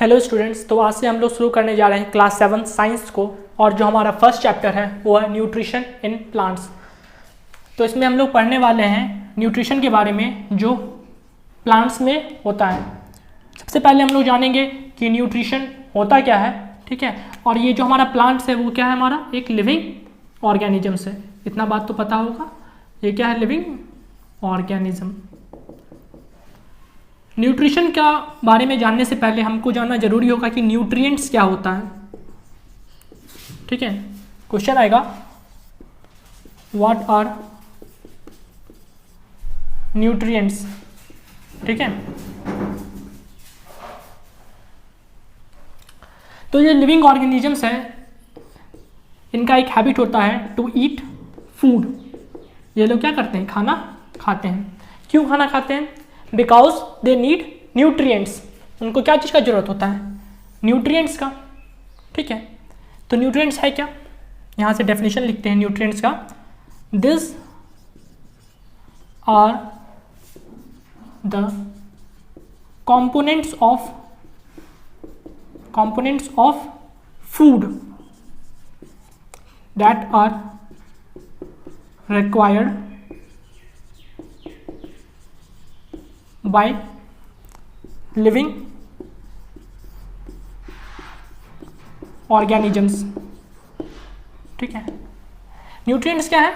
Hello students, तो आज से हम लोग शुरू करने जा रहे हैं क्लास 7 साइंस को। और जो हमारा फर्स्ट चैप्टर है वो है न्यूट्रिशन इन प्लांट्स। तो इसमें हम लोग पढ़ने वाले हैं न्यूट्रिशन के बारे में जो प्लांट्स में होता है। सबसे पहले हम लोग जानेंगे कि न्यूट्रिशन होता क्या है, ठीक है। और ये जो हमारा प्लांट्स है वो क्या है, हमारा एक लिविंग ऑर्गेनिजम्स है। इतना बात तो पता होगा, ये क्या है, लिविंग ऑर्गेनिज्म। न्यूट्रिशन का बारे में जानने से पहले हमको जानना जरूरी होगा कि न्यूट्रिएंट्स क्या होता है, ठीक है। क्वेश्चन आएगा, व्हाट आर न्यूट्रिएंट्स, ठीक है। तो ये लिविंग ऑर्गेनिजम्स है, इनका एक हैबिट होता है टू ईट फूड। ये लोग क्या करते हैं, खाना खाते हैं। क्यों खाना खाते हैं? Because they need nutrients. उनको क्या चीज़ का जरूरत होता है, न्यूट्रिएंट्स का, ठीक है। तो न्यूट्रिएंट्स है क्या, यहाँ से डेफिनेशन लिखते हैं न्यूट्रिएंट्स का। This are the components of food that are required by living organisms, ठीक है। न्यूट्रिएंट्स क्या है,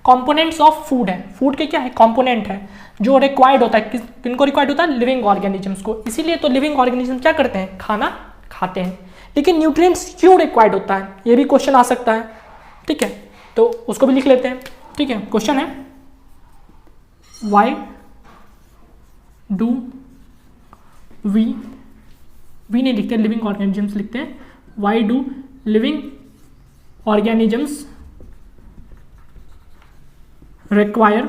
कंपोनेंट्स ऑफ फूड है। फूड के क्या है, कंपोनेंट है जो रिक्वायर्ड होता है। किनको रिक्वायर्ड होता है, लिविंग ऑर्गेनिजम्स को। इसीलिए तो लिविंग ऑर्गेनिज्म क्या करते हैं, खाना खाते हैं। लेकिन न्यूट्रिएंट्स क्यों रिक्वायर्ड होता है, ये भी क्वेश्चन आ सकता है, ठीक है। तो उसको भी लिख लेते हैं, ठीक है। क्वेश्चन है, वाई डू वी नहीं लिखते, लिविंग ऑर्गेनिजम्स लिखते हैं। Why do living organisms require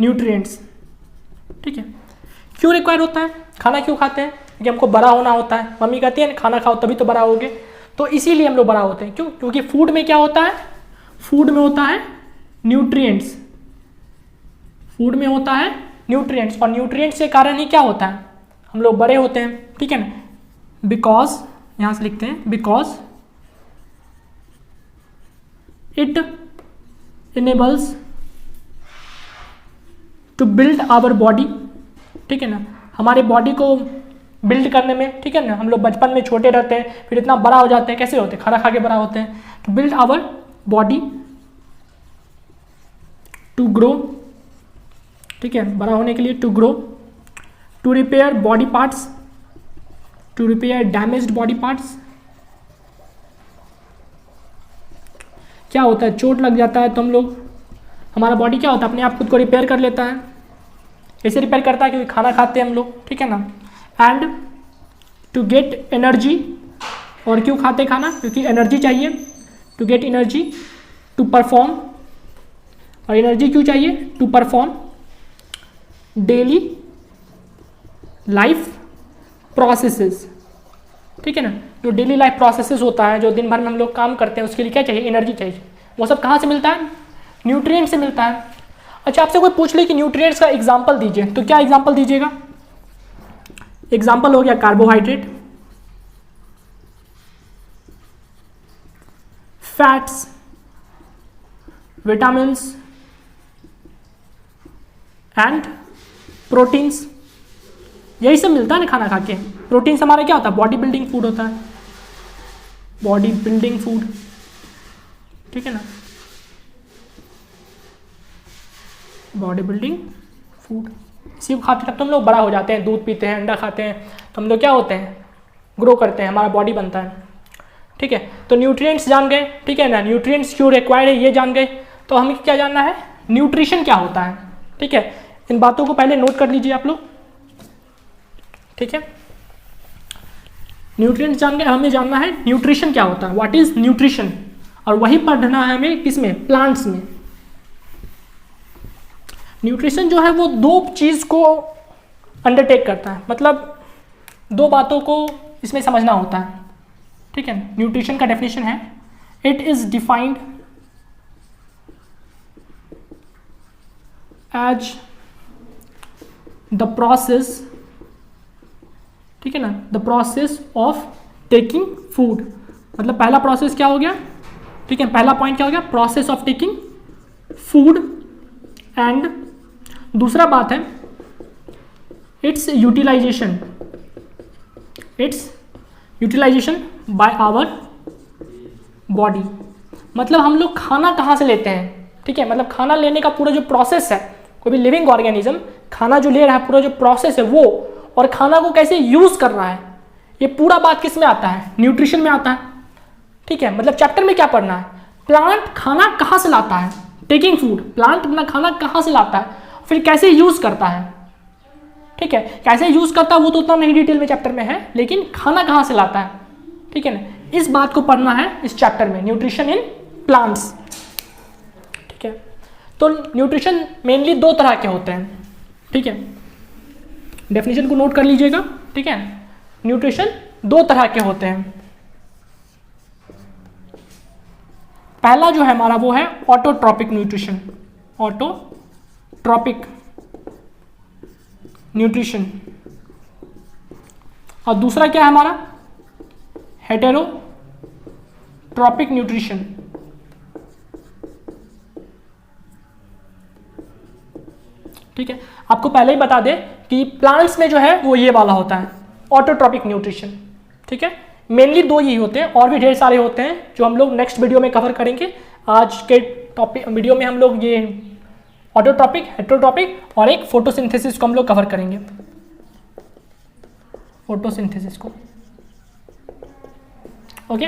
nutrients, ठीक है। क्यों रिक्वायर होता है, खाना क्यों खाते हैं? क्योंकि हमको बड़ा होना होता है। मम्मी कहती है खाना खाओ तभी तो बड़ा होगे, तो इसीलिए हम लोग बड़ा होते हैं। क्यों? क्योंकि फूड में क्या होता है, फूड में होता है न्यूट्रिएंट्स। फूड में होता है न्यूट्रिएंट्स, और न्यूट्रिएंट्स के कारण ही क्या होता है, हम लोग बड़े होते हैं, ठीक है ना। बिकॉज, यहां से लिखते हैं, because it enables to build our body, ठीक है ना। हमारे बॉडी को बिल्ड करने में, ठीक है ना। हम लोग बचपन में छोटे रहते हैं, फिर इतना बड़ा हो जाते हैं। कैसे होते हैं, खाना खा के बड़ा होते हैं। To build our body, to grow, ठीक है, बड़ा होने के लिए to grow, to repair body parts, to repair damaged body parts. क्या होता है, चोट लग जाता है तो हम लोग, हमारा बॉडी क्या होता है, अपने आप खुद को रिपेयर कर लेता है। कैसे रिपेयर करता है, क्योंकि खाना खाते हैं हम लोग, ठीक है ना। एंड टू गेट एनर्जी, और क्यों खाते खाना, क्योंकि एनर्जी चाहिए। To get energy, to perform, और एनर्जी क्यों चाहिए, to perform daily life processes, ठीक है ना। जो डेली लाइफ प्रोसेसेस होता है, जो दिन भर में हम लोग काम करते हैं, उसके लिए क्या चाहिए, एनर्जी चाहिए। वो सब कहाँ से मिलता है, न्यूट्रिएंट से मिलता है। अच्छा, आपसे कोई पूछ ले कि न्यूट्रिएंट्स का एग्जांपल दीजिए, तो क्या एग्जांपल दीजिएगा? एग्जांपल हो गया carbohydrate, fats, vitamins and proteins. यही सब मिलता है ना खाना खा के। प्रोटीन्स हमारा क्या होता है, बॉडी बिल्डिंग फूड होता है, बॉडी बिल्डिंग फूड, ठीक है ना, बॉडी बिल्डिंग फूड। इसी को खाते तब तो हम लोग बड़ा हो जाते हैं। दूध पीते हैं, अंडा खाते हैं, तो हम लोग क्या होते हैं, ग्रो करते हैं, हमारा बॉडी बनता है, ठीक है। तो न्यूट्रिएंट्स जान गए, ठीक है ना। न्यूट्रिएंट्स क्यों रिक्वायर्ड है ये जान गए। तो हमें क्या जानना है, न्यूट्रिशन क्या होता है, ठीक है। इन बातों को पहले नोट कर लीजिए आप लोग, ठीक है। न्यूट्रिएंट्स जान गए, हमें जानना है न्यूट्रिशन क्या होता है, व्हाट इज न्यूट्रिशन। और वही पढ़ना है हमें किसमें, प्लांट्स में। न्यूट्रिशन जो है वो दो चीज को अंडरटेक करता है, मतलब दो बातों को इसमें समझना होता है, ठीक है। न्यूट्रिशन का डेफिनेशन है, it is defined as the process, ठीक है ना, the process of taking food, मतलब पहला प्रोसेस क्या हो गया, ठीक है, पहला पॉइंट क्या हो गया, process of taking food. And दूसरा बात है it's utilization by our body, मतलब हम लोग खाना कहाँ से लेते हैं, ठीक है, मतलब खाना लेने का पूरा जो प्रोसेस है, कोई भी लिविंग ऑर्गेनिज्म खाना जो ले रहा है, पूरा जो प्रोसेस है वो, और खाना को कैसे यूज कर रहा है, ये पूरा बात किस में आता है, न्यूट्रिशन में आता है, ठीक है। मतलब चैप्टर में क्या पढ़ना है, प्लांट खाना कहाँ से लाता है, टेकिंग फूड, प्लांट अपना खाना कहाँ से लाता है, फिर कैसे यूज करता है, ठीक है, कैसे यूज करता है वो तो उतना नहीं डिटेल में चैप्टर में है, लेकिन खाना कहाँ से लाता है, ठीक है ना, इस बात को पढ़ना है इस चैप्टर में, न्यूट्रिशन इन प्लांट्स, ठीक है। तो न्यूट्रिशन मेनली दो तरह के होते हैं, ठीक है, डेफिनेशन को नोट कर लीजिएगा, ठीक है। न्यूट्रिशन दो तरह के होते हैं, पहला जो है हमारा वो है ऑटोट्रॉपिक न्यूट्रिशन, ऑटोट्रॉपिक न्यूट्रिशन, और दूसरा क्या है हमारा हेटेरोट्रॉपिक न्यूट्रिशन, ठीक है। आपको पहले ही बता दें कि प्लांट्स में जो है वो ये वाला होता है ऑटोट्रॉपिक न्यूट्रिशन, ठीक है, मेनली दो ही होते हैं, और भी ढेर सारे होते हैं जो हम लोग नेक्स्ट वीडियो में कवर करेंगे। आज के टॉपिक वीडियो में हम लोग ये ऑटोट्रॉपिक, हेटेरोट्रॉपिक और एक फोटोसिंथेसिस को हम लोग कवर करेंगे, फोटोसिंथेसिस को, ओके।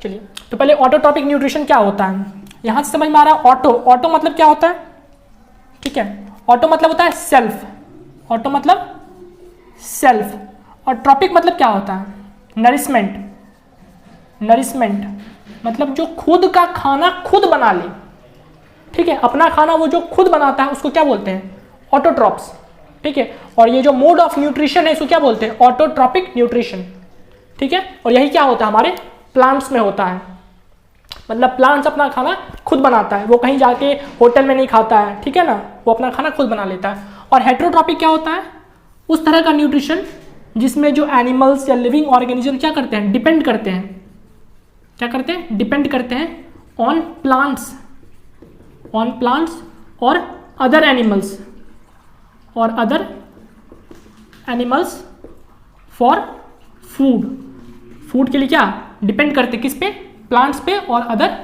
चलिए, तो पहले ऑटोट्रॉपिक न्यूट्रिशन क्या होता है, यहां से समझ में आ रहा है। ऑटो मतलब क्या होता है, ठीक है, ऑटो मतलब होता है सेल्फ, ऑटो मतलब सेल्फ, और ट्रॉपिक मतलब क्या होता है, नरिशमेंट मतलब जो खुद का खाना खुद बना ले, ठीक है, अपना खाना वो जो खुद बनाता है उसको क्या बोलते हैं, ऑटोट्रॉप्स, ठीक है। और ये जो मोड ऑफ न्यूट्रिशन है इसको क्या बोलते हैं, ऑटोट्रॉपिक न्यूट्रिशन, ठीक है। और यही क्या होता है हमारे प्लांट्स में होता है, मतलब प्लांट्स अपना खाना खुद बनाता है, वो कहीं जाके होटल में नहीं खाता है, ठीक है ना, वो अपना खाना खुद बना लेता है। और हेटेरोट्रॉपिक क्या होता है, उस तरह का न्यूट्रिशन जिसमें जो एनिमल्स या लिविंग ऑर्गेनिज्म क्या करते हैं, डिपेंड करते हैं ऑन प्लांट्स और अदर एनिमल्स फॉर फूड के लिए क्या डिपेंड करते, किस पे, प्लांट्स पे और अदर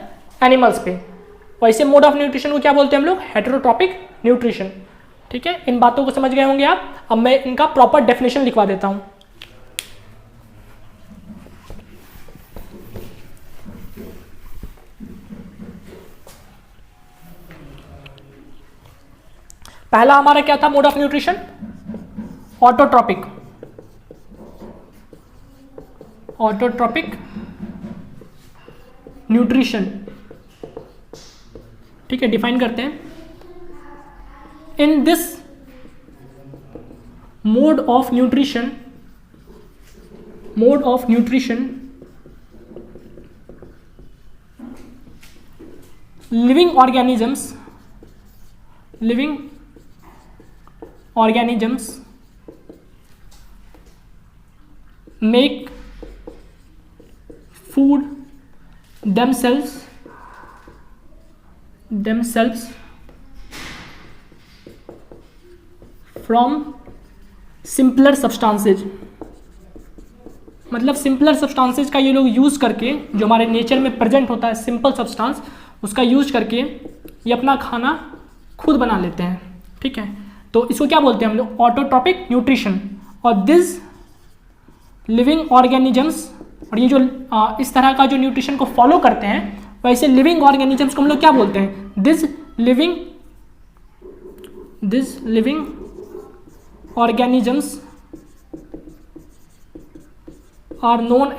एनिमल्स पे। वैसे मोड ऑफ न्यूट्रिशन को क्या बोलते हैं हम लोग, हेटेरोट्रॉपिक न्यूट्रिशन, ठीक है। इन बातों को समझ गए होंगे आप। अब मैं इनका प्रॉपर डेफिनेशन लिखवा देता हूं। पहला हमारा क्या था mode of nutrition, autotrophic nutrition, ठीक है, डिफाइन करते हैं। In this mode of nutrition living organisms make food themselves from simpler substances, मतलब सिंपलर सब्सटेंसेज का ये लोग यूज करके, जो हमारे नेचर में प्रेजेंट होता है सिंपल सब्सटेंस, उसका यूज करके ये अपना खाना खुद बना लेते हैं, ठीक है। तो इसको क्या बोलते हैं हम लोग, ऑटोट्रॉपिक न्यूट्रिशन। और दिस लिविंग ऑर्गेनिजम्स, और ये जो इस तरह का जो न्यूट्रिशन को फॉलो करते हैं, वैसे लिविंग ऑर्गेनिजम्स को हम लोग क्या बोलते हैं, this living organisms are known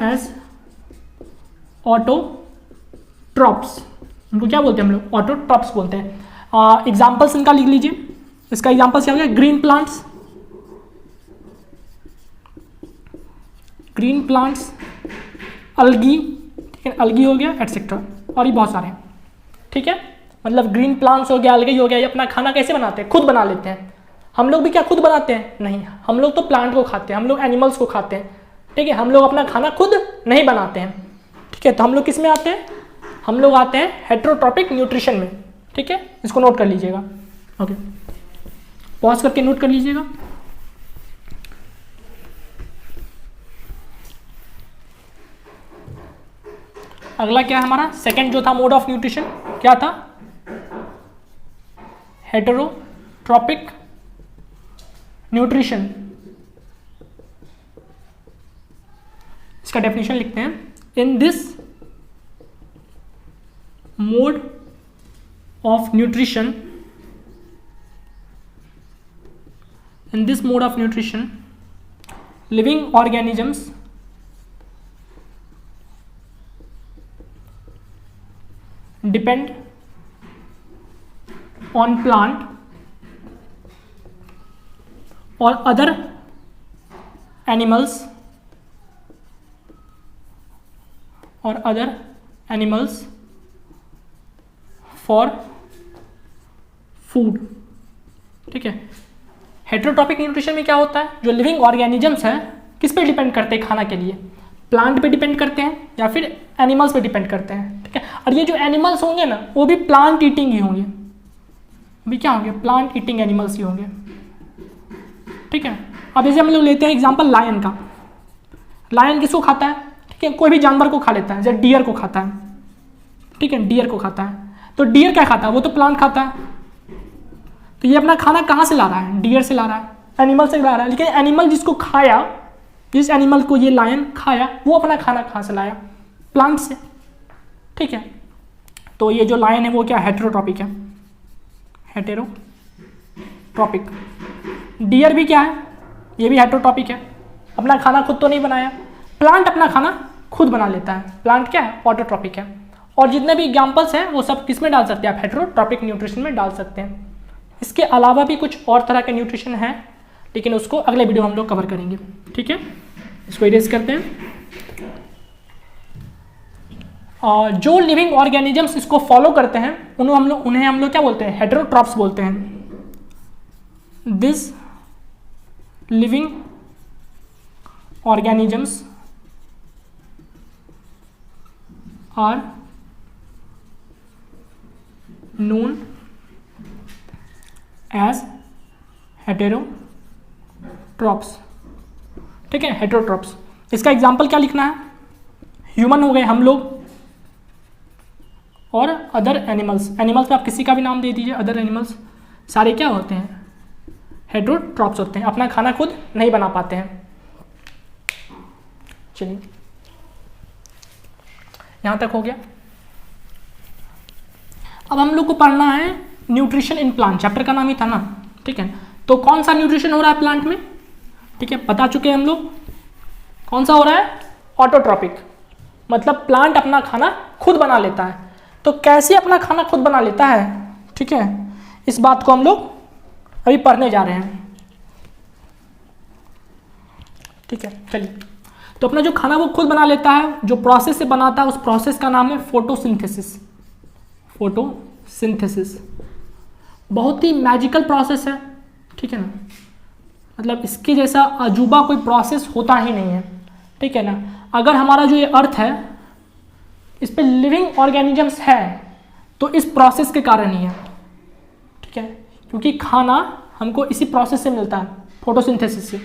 as autotrophs. इनको क्या बोलते हैं हम लोग, ऑटोट्रॉप्स बोलते हैं। एग्जाम्पल्स इनका लिख लीजिए। इसका एग्जाम्पल्स क्या हो गया, ग्रीन प्लांट्स, अलगी, ठीक है, अलगी हो गया, एटसेट्रा, और ये बहुत सारे हैं, ठीक है। मतलब ग्रीन प्लांट्स हो गया, अलगे हो गया, ये अपना खाना कैसे बनाते हैं? खुद बना लेते हैं। हम लोग भी क्या खुद बनाते हैं? नहीं, हम लोग तो प्लांट को खाते हैं, हम लोग एनिमल्स को खाते हैं, ठीक है। हम लोग अपना खाना खुद नहीं बनाते हैं, ठीक है। तो हम लोग किस में आते हैं? हम लोग आते हैं हेटेरोट्रॉपिक न्यूट्रिशन में, ठीक है। इसको नोट कर लीजिएगा, ओके, पॉज करके नोट कर लीजिएगा। अगला क्या है हमारा? सेकंड जो था मोड ऑफ न्यूट्रिशन, क्या था? Heterotrophic nutrition. इसका डेफिनेशन लिखते हैं। In this mode of nutrition, in this mode of nutrition, living organisms depend on plant or other animals for food, ठीक है। हेटेरोट्रॉपिक न्यूट्रिशन में क्या होता है? जो लिविंग ऑर्गेनिजम्स हैं किस पे डिपेंड करते हैं खाना के लिए? प्लांट पे डिपेंड करते हैं या फिर एनिमल्स पे डिपेंड करते हैं, ठीक है। और ये जो एनिमल्स होंगे ना, वो भी प्लांट ईटिंग ही होंगे, अभी क्या होंगे? प्लांट ईटिंग एनिमल्स ही होंगे, ठीक है। अब जैसे हम लोग लेते हैं एग्जांपल लायन का। लायन किसको खाता है? ठीक है, कोई भी जानवर को खा लेता है, जैसे डियर को खाता है, ठीक है, डियर को खाता है। तो डियर क्या खाता है? वो तो प्लांट खाता है। तो ये अपना खाना कहाँ से ला रहा है? डियर से ला रहा है, एनिमल से ला रहा है। लेकिन एनिमल जिसको खाया, जिस एनिमल को ये लायन खाया, वो अपना खाना कहाँ से लाया? प्लांट से, ठीक है। तो ये जो लायन है वो क्या? हेटेरोट्रॉपिक है, हेटेरोट्रॉपिक। डियर भी क्या है? ये भी हेटेरोट्रॉपिक है, अपना खाना खुद तो नहीं बनाया। प्लांट अपना खाना खुद बना लेता है, प्लांट क्या है? ऑटोट्रॉपिक है। और जितने भी एग्जाम्पल्स हैं वो सब किस में डाल सकते हैं आप? हेटेरोट्रॉपिक न्यूट्रिशन में डाल सकते हैं। इसके अलावा भी कुछ और तरह के न्यूट्रिशन हैं, लेकिन उसको अगले वीडियो हम लोग कवर करेंगे, ठीक है। इसको इरेज करते हैं। और जो लिविंग ऑर्गेनिजम्स इसको फॉलो करते हैं उन्हें हम लोग क्या बोलते हैं? हेटेरोट्रॉप्स बोलते हैं। This living organisms are known as heterotrophs, ठीक है, हेटेरोट्रॉप्स। इसका एग्जाम्पल क्या लिखना है? ह्यूमन हो गए हम लोग, और अदर एनिमल्स। एनिमल्स में आप किसी का भी नाम दे दीजिए, अदर एनिमल्स सारे क्या होते हैं? हेटेरोट्रॉप्स होते हैं, अपना खाना खुद नहीं बना पाते हैं। चलिए, यहाँ तक हो गया। अब हम लोग को पढ़ना है न्यूट्रिशन इन प्लांट, चैप्टर का नाम ही था ना, ठीक है। तो कौन सा न्यूट्रिशन हो रहा है प्लांट में? ठीक है, बता चुके हैं हम लोग। कौन सा हो रहा है? ऑटोट्रॉपिक, मतलब प्लांट अपना खाना खुद बना लेता है। तो कैसे अपना खाना खुद बना लेता है, ठीक है, इस बात को हम लोग अभी पढ़ने जा रहे हैं, ठीक है। चलिए, तो अपना जो खाना वो खुद बना लेता है, जो प्रोसेस से बनाता है, उस प्रोसेस का नाम है फोटोसिंथेसिस। फोटोसिंथेसिस बहुत ही मैजिकल प्रोसेस है, ठीक है ना। मतलब इसके जैसा अजूबा कोई प्रोसेस होता ही नहीं है, ठीक है ना। अगर हमारा जो ये अर्थ है इस पे लिविंग ऑर्गेनिजम्स है तो इस प्रोसेस के कारण ही है, ठीक है, क्योंकि खाना हमको इसी प्रोसेस से मिलता है, फोटोसिंथेसिस से,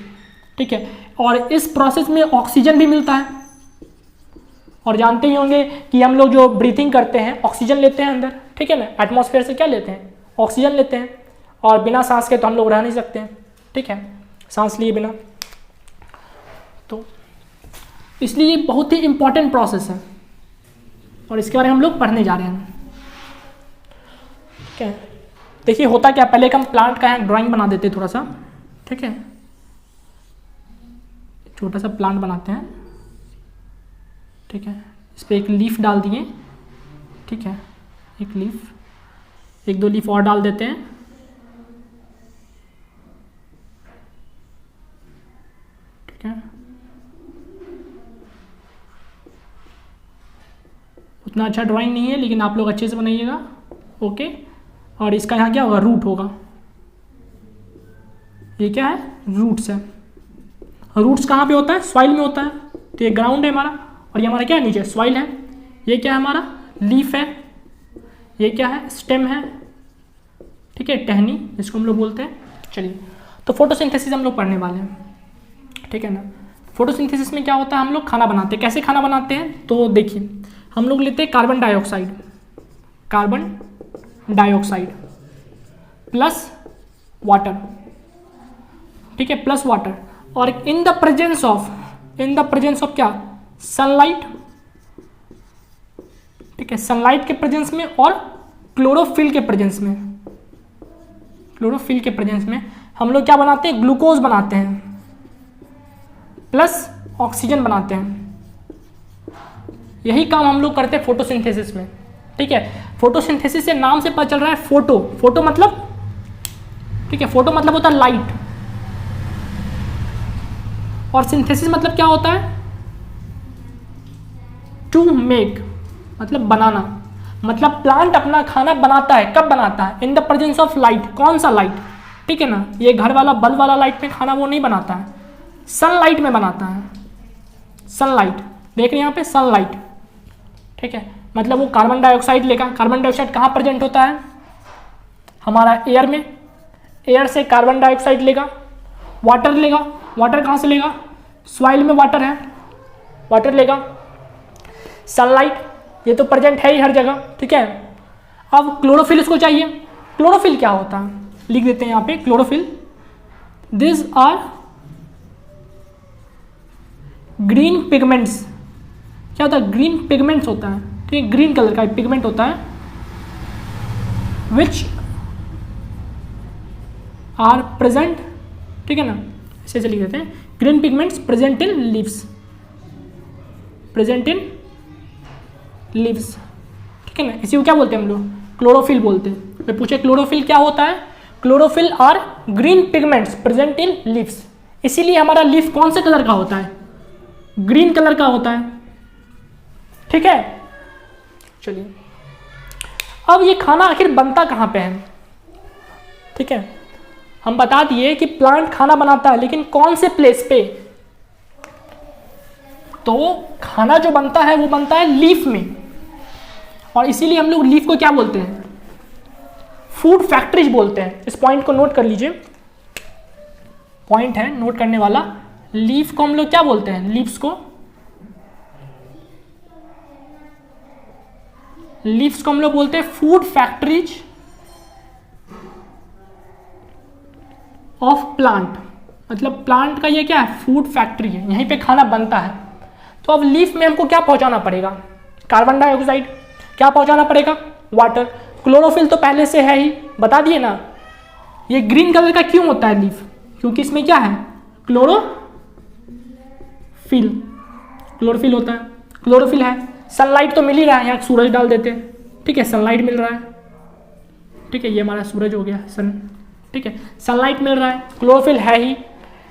ठीक है। और इस प्रोसेस में ऑक्सीजन भी मिलता है, और जानते ही होंगे कि हम लोग जो ब्रीथिंग करते हैं ऑक्सीजन लेते हैं अंदर, ठीक है ना। एटमॉस्फेयर से क्या लेते हैं? ऑक्सीजन लेते हैं, और बिना सांस के तो हम लोग रह नहीं सकते हैं, ठीक है, सांस लिए बिना। तो इसलिए ये बहुत ही इंपॉर्टेंट प्रोसेस है, और इसके बारे में हम लोग पढ़ने जा रहे हैं, ठीक है। देखिए होता क्या, पहले हम प्लांट का ड्राइंग बना देते थोड़ा सा, ठीक है। छोटा सा प्लांट बनाते हैं, ठीक है। इस पर एक लीफ डाल दिए, ठीक है, एक लीफ, एक दो लीफ और डाल देते हैं, ठीक है। उतना अच्छा ड्राइंग नहीं है, लेकिन आप लोग अच्छे से बनाइएगा, ओके, और इसका यहाँ क्या होगा, रूट होगा। ये क्या है, रूट्स है। रूट्स कहाँ पे होता है, सॉइल में होता है। तो ये ग्राउंड है हमारा, और ये हमारा क्या है, नीचे सॉइल है। ये क्या है हमारा, लीफ है। ये क्या है, स्टेम है, ठीक है, टहनी जिसको हम लोग बोलते हैं। चलिए, तो फोटोसिंथेसिस हम लोग पढ़ने वाले हैं, ठीक है ना। फोटोसिंथेसिस में क्या होता है, हम लोग खाना बनाते हैं। कैसे खाना बनाते हैं, तो देखिए हम लोग लेते हैं कार्बन डाइऑक्साइड प्लस वाटर, ठीक है, प्लस वाटर, और इन द प्रेजेंस ऑफ क्या, सनलाइट, ठीक है, सनलाइट के प्रेजेंस में और क्लोरोफिल के प्रेजेंस में हम लोग क्या बनाते हैं, ग्लूकोज बनाते हैं प्लस ऑक्सीजन बनाते हैं। यही काम हम लोग करते हैं फोटोसिंथेसिस में, ठीक है। फोटोसिंथेसिस से नाम से पता चल रहा है, फोटो मतलब, ठीक है, फोटो मतलब होता है लाइट, और सिंथेसिस मतलब क्या होता है, टू मेक मतलब बनाना, मतलब प्लांट अपना खाना बनाता है। कब बनाता है, in the presence of light. कौन सा लाइट, ठीक है ना, ये घर वाला बल्ब वाला लाइट में खाना वो नहीं बनाता है, सनलाइट में बनाता है। सनलाइट देख रहे हैं यहाँ पे, सनलाइट, ठीक है, मतलब वो कार्बन डाइऑक्साइड लेगा। कार्बन डाइऑक्साइड कहाँ प्रेजेंट होता है, हमारा एयर में। एयर से कार्बन डाइऑक्साइड लेगा, वाटर लेगा। वाटर कहाँ से लेगा, सॉइल में वाटर है, वाटर लेगा। सनलाइट ये तो प्रेजेंट है ही हर जगह, ठीक है। अब क्लोरोफिल इसको चाहिए। क्लोरोफिल क्या होता है, लिख देते हैं यहाँ पे, chlorophyll, this are green pigments. क्या होता है, ग्रीन पिगमेंट्स होता है, ठीक है, ग्रीन कलर का पिगमेंट होता है, विच आर प्रेजेंट, ठीक है ना, ऐसे लिख देते हैं, green pigments present in leaves, ठीक है ना। इसी को क्या बोलते हैं हम लोग, क्लोरोफिल बोलते हैं। मैं पूछे क्लोरोफिल क्या होता है, chlorophyll are green pigments present in leaves. इसीलिए हमारा लीफ कौन से कलर का होता है, ग्रीन कलर का होता है, ठीक है। चलिए, अब ये खाना आखिर बनता कहाँ पे है, ठीक है। हम बता दिए कि प्लांट खाना बनाता है, लेकिन कौन से प्लेस पे, तो खाना जो बनता है वो बनता है लीफ में, और इसीलिए हम लोग लीफ को क्या बोलते हैं, फूड फैक्ट्रीज बोलते हैं। इस पॉइंट को नोट कर लीजिए, पॉइंट है नोट करने वाला। लीफ को हम लोग क्या बोलते हैं, लीव्स को हम लोग बोलते हैं फूड फैक्ट्रीज ऑफ प्लांट। मतलब प्लांट का ये क्या है, फूड फैक्ट्री है, यहीं पे खाना बनता है। तो अब लीफ में हमको क्या पहुंचाना पड़ेगा, कार्बन डाइऑक्साइड। क्या पहुंचाना पड़ेगा, वाटर। क्लोरोफिल तो पहले से है ही, बता दिए ना। ये ग्रीन कलर का क्यों होता है लीफ, क्योंकि इसमें क्या है, क्लोरोफिल होता है, क्लोरोफिल है। सनलाइट तो मिल ही रहा है, यहाँ सूरज डाल देते हैं, ठीक है, सनलाइट मिल रहा है, ठीक है, ये हमारा सूरज हो गया सन, ठीक है, सनलाइट मिल रहा है, क्लोरोफिल है ही,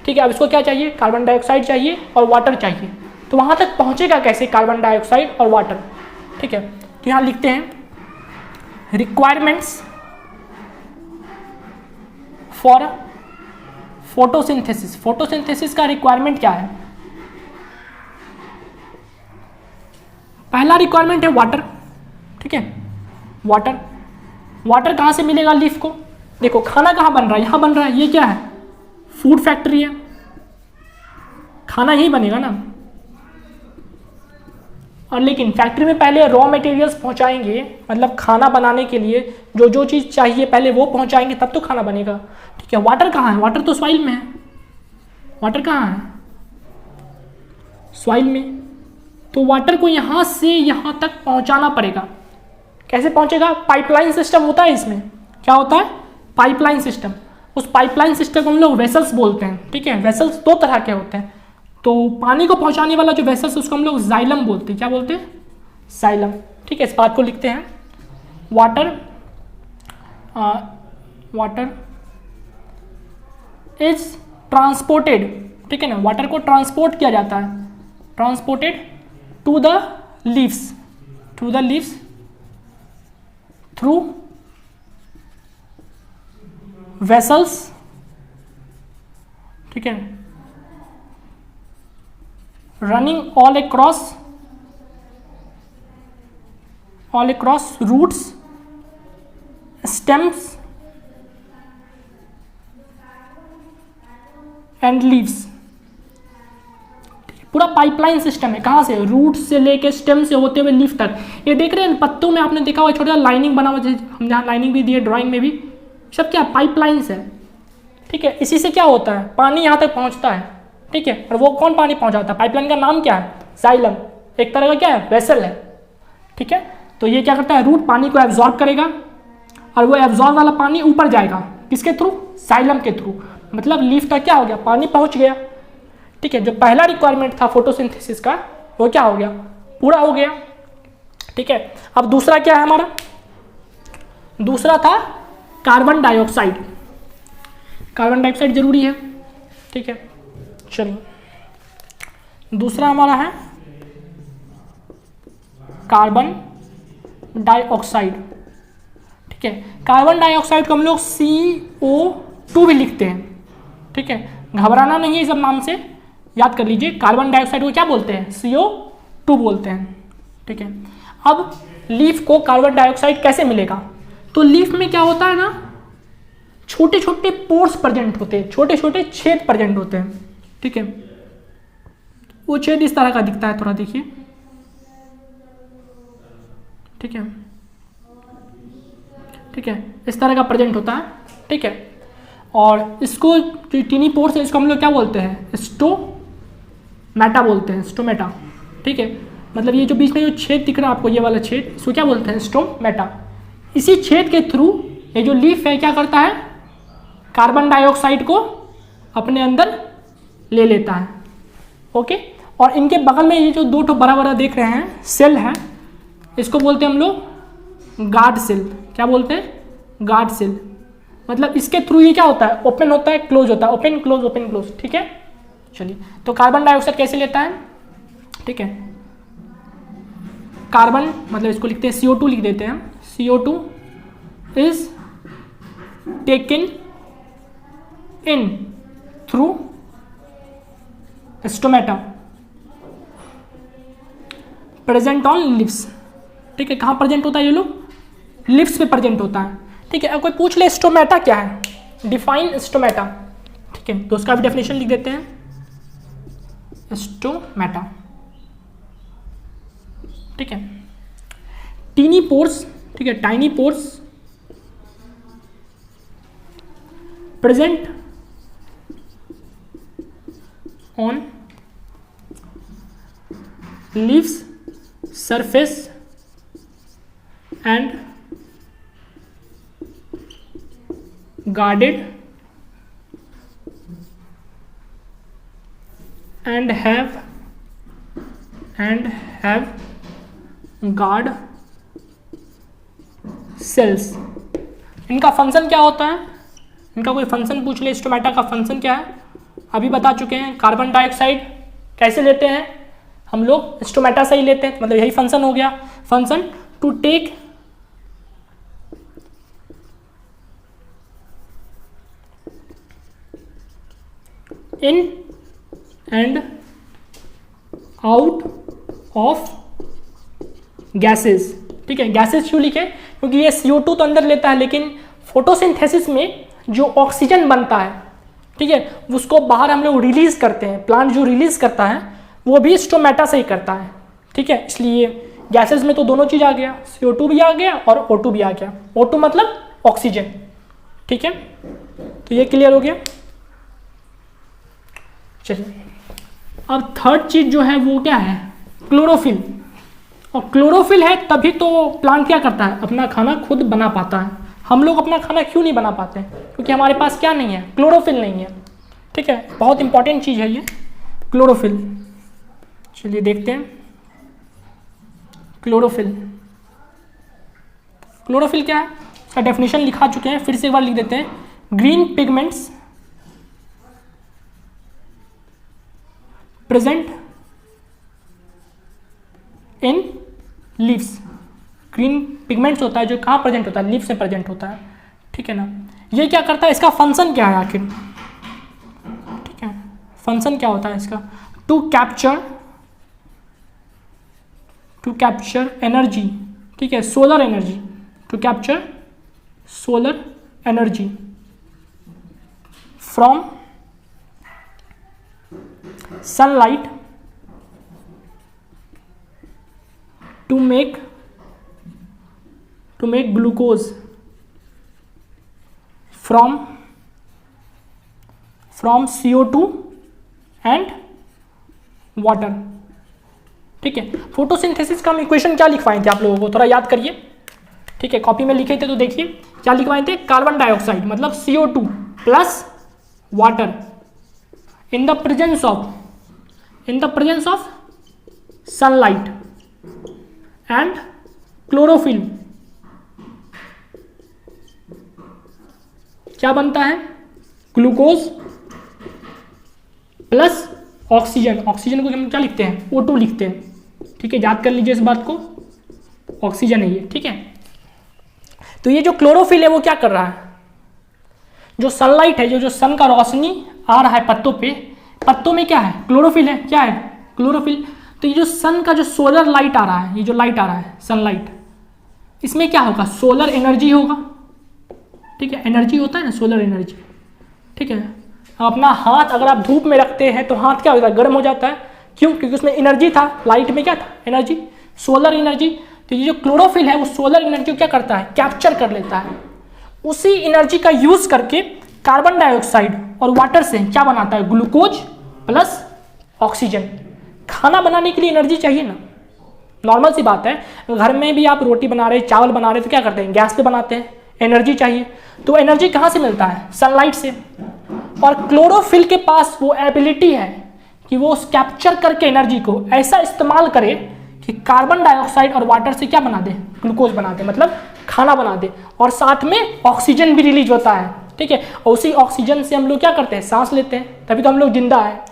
ठीक है। अब इसको क्या चाहिए, कार्बन डाइऑक्साइड चाहिए और वाटर चाहिए। तो वहाँ तक पहुँचेगा कैसे कार्बन डाइऑक्साइड और वाटर, ठीक है। तो यहाँ लिखते हैं रिक्वायरमेंट्स फॉर फोटोसिंथेसिस। फोटोसिंथेसिस का रिक्वायरमेंट क्या है, पहला रिक्वायरमेंट है वाटर, ठीक है, वाटर। वाटर कहाँ से मिलेगा लीफ को, देखो खाना कहाँ बन रहा है, यहाँ बन रहा है, ये क्या है, फूड फैक्ट्री है, खाना यही बनेगा ना। और लेकिन फैक्ट्री में पहले रॉ मटेरियल्स पहुँचाएंगे, मतलब खाना बनाने के लिए जो जो चीज़ चाहिए पहले वो पहुँचाएंगे, तब तो खाना बनेगा, ठीक है। वाटर कहाँ है, वाटर तो सॉइल में है, वाटर कहाँ है, सॉइल में। तो वाटर को यहाँ से यहाँ तक पहुँचाना पड़ेगा। कैसे पहुँचेगा, पाइपलाइन सिस्टम होता है इसमें, क्या होता है, पाइपलाइन सिस्टम। उस पाइपलाइन सिस्टम को हम लोग वेसल्स बोलते हैं, ठीक है। वेसल्स दो तरह के होते हैं, तो पानी को पहुंचाने वाला जो वेसल्स उसको हम लोग जाइलम बोलते हैं, क्या बोलते हैं, जाइलम, ठीक है। इस बात को लिखते हैं, वाटर इज ट्रांसपोर्टेड, ठीक है ना, वाटर को ट्रांसपोर्ट किया जाता है, transported to the leaves through vessels, ठीक है, running all across roots, stems and leaves. पूरा पाइपलाइन सिस्टम है, कहाँ से, रूट से लेके स्टेम से होते हुए लीफ तक। ये देख रहे हैं पत्तों में आपने देखा हुआ छोटा लाइनिंग बना हुआ, हम जहाँ लाइनिंग भी दी है ड्राइंग में भी, सब क्या पाइपलाइंस है, ठीक है। इसी से क्या होता है, पानी यहाँ तक पहुँचता है, ठीक है। और वो कौन पानी पहुँचाता है, पाइपलाइन का नाम क्या है, जाइलम, एक तरह का क्या है, वेसल है, ठीक है। तो ये क्या करता है, रूट पानी को एब्जॉर्ब करेगा और वो एब्जॉर्ब वाला पानी ऊपर जाएगा, किसके थ्रू, जाइलम के थ्रू, मतलब लीफ तक क्या हो गया, पानी पहुँच गया, ठीक है। जो पहला रिक्वायरमेंट था फोटोसिंथेसिस का वो क्या हो गया, पूरा हो गया, ठीक है। अब दूसरा क्या है हमारा, दूसरा था कार्बन डाइऑक्साइड। कार्बन डाइऑक्साइड जरूरी है, ठीक है। चलिए दूसरा हमारा है कार्बन डाइऑक्साइड, ठीक है। कार्बन डाइऑक्साइड को हम लोग CO2 भी लिखते हैं, ठीक है, घबराना नहीं है इस सब नाम से, याद कर लीजिए। कार्बन डाइऑक्साइड को क्या बोलते हैं, CO2 बोलते हैं, ठीक है। अब लीफ को कार्बन डाइऑक्साइड कैसे मिलेगा, तो लीफ में क्या होता है ना, छोटे छोटे पोर्स प्रेजेंट होते हैं, छोटे छोटे छेद प्रेजेंट होते हैं, ठीक है। वो छेद इस तरह का दिखता है, थोड़ा देखिए, ठीक है, ठीक है, इस तरह का प्रेजेंट होता है, ठीक है। और इसको जो टीनी पोर्स है इसको हम लोग क्या बोलते हैं, स्टोमेटा बोलते हैं, स्टोमेटा, ठीक है। मतलब ये जो बीच में जो छेद दिख रहा है आपको, ये वाला छेद, इसको क्या बोलते हैं, स्टोमेटा। इसी छेद के थ्रू ये जो लीफ है क्या करता है, कार्बन डाइऑक्साइड को अपने अंदर ले लेता है, ओके। और इनके बगल में ये जो दो ठो बड़ा बड़ा देख रहे हैं सेल है, इसको बोलते हैं हम लोग गार्ड सेल, क्या बोलते हैं, गार्ड सेल। मतलब इसके थ्रू ये क्या होता है, ओपन होता है, क्लोज होता है, ओपन क्लोज, ठीक है। चलिए तो कार्बन डाइऑक्साइड कैसे लेता है, ठीक है, कार्बन मतलब इसको लिखते हैं CO2 लिख देते हैं, CO2 is taken in through stomata present on lips, ठीक है। कहाँ प्रेजेंट होता है ये लोग, लिप्स पे प्रेजेंट होता है, ठीक है। अब कोई पूछ ले स्टोमेटा क्या है, डिफाइन स्टोमेटा, ठीक है, तो उसका भी डेफिनेशन लिख देते हैं, स्टोमेटा, ठीक है। टीनी पोर्स, ठीक है, tiny pores present on leaves surface and guarded and have guard cells। इनका फंक्शन क्या होता है, इनका कोई फंक्शन पूछ ले, स्टोमेटा का फंक्शन क्या है, अभी बता चुके हैं। कार्बन डाइऑक्साइड कैसे लेते हैं हम लोग, स्टोमेटा से ही लेते हैं, मतलब यही फंक्शन हो गया। Function to take in and out of gases, ठीक है। गैसेस क्यों लिखे, क्योंकि ये CO2 तो अंदर लेता है, लेकिन फोटोसिंथेसिस में जो ऑक्सीजन बनता है, ठीक है, उसको बाहर हम लोग रिलीज करते हैं। प्लांट जो रिलीज करता है वो भी स्टोमेटा से ही करता है, ठीक है। इसलिए गैसेस में तो दोनों चीज आ गया, CO2 भी आ गया और O2 भी आ गया। O2 मतलब ऑक्सीजन, ठीक है। तो ये क्लियर हो गया। चलिए अब थर्ड चीज जो है वो क्या है, क्लोरोफिल। और क्लोरोफिल है तभी तो प्लांट क्या करता है, अपना खाना खुद बना पाता है। हम लोग अपना खाना क्यों नहीं बना पाते, क्योंकि हमारे पास क्या नहीं है, क्लोरोफिल नहीं है, ठीक है। बहुत इंपॉर्टेंट चीज है ये क्लोरोफिल। चलिए देखते हैं क्लोरोफिल। क्लोरोफिल क्या है, इसका डेफिनेशन लिखा चुके हैं, फिर से एक बार लिख देते हैं। Green pigments present in leaves. Green pigments होता है जो कहाँ प्रेजेंट होता है, लीव्स में प्रेजेंट होता है, ठीक है ना। ये क्या करता है, इसका फंक्शन क्या है आखिर, ठीक है, फंक्शन क्या होता है इसका, टू कैप्चर एनर्जी, ठीक है, solar energy, to capture solar energy from sunlight to make glucose from CO2 and water, ठीक है। फोटोसिंथेसिस का हम इक्वेशन क्या लिखवाए थे आप लोगों को, थोड़ा याद करिए, ठीक है, कॉपी में लिखे थे तो देखिए क्या लिखवाए थे, कार्बन डाइऑक्साइड मतलब CO2 plus water in the presence of sunlight and chlorophyll, क्या बनता है, ग्लूकोज प्लस ऑक्सीजन, ऑक्सीजन को हम क्या लिखते हैं, O2 लिखते हैं, ठीक है, याद कर लीजिए इस बात को, ऑक्सीजन है ये, ठीक है। तो ये जो क्लोरोफिल है वो क्या कर रहा है, जो सनलाइट है, जो सन का रोशनी आ रहा है पत्तों पे, पत्तों में क्या है, क्लोरोफिल है, क्या है, क्लोरोफिल। तो ये जो सन का जो सोलर लाइट आ रहा है, ये जो लाइट आ रहा है सनलाइट, इसमें क्या होगा, सोलर एनर्जी होगा, ठीक है, एनर्जी होता है ना, सोलर एनर्जी, ठीक है। अपना हाथ अगर आप धूप में रखते हैं तो हाथ क्या होता है, गर्म हो जाता है, क्यों, क्योंकि उसमें एनर्जी था, लाइट में क्या था, एनर्जी, सोलर एनर्जी। तो ये जो क्लोरोफिल है वो सोलर एनर्जी को क्या करता है, कैप्चर कर लेता है, उसी एनर्जी का यूज करके कार्बन डाइऑक्साइड और वाटर से क्या बनाता है, ग्लूकोज प्लस ऑक्सीजन। खाना बनाने के लिए एनर्जी चाहिए ना, नॉर्मल सी बात है, घर में भी आप रोटी बना रहे, चावल बना रहे तो क्या करते हैं, गैस पे बनाते हैं, एनर्जी चाहिए। तो एनर्जी कहाँ से मिलता है, सनलाइट से। और क्लोरोफिल के पास वो एबिलिटी है कि वो कैप्चर करके एनर्जी को ऐसा इस्तेमाल करे कि कार्बन डाइऑक्साइड और वाटर से क्या बना दे, ग्लूकोज बना दे, मतलब खाना बना दे, और साथ में ऑक्सीजन भी रिलीज होता है, ठीक है। और उसी ऑक्सीजन से हम लोग क्या करते हैं, सांस लेते हैं, तभी तो हम लोग जिंदा है,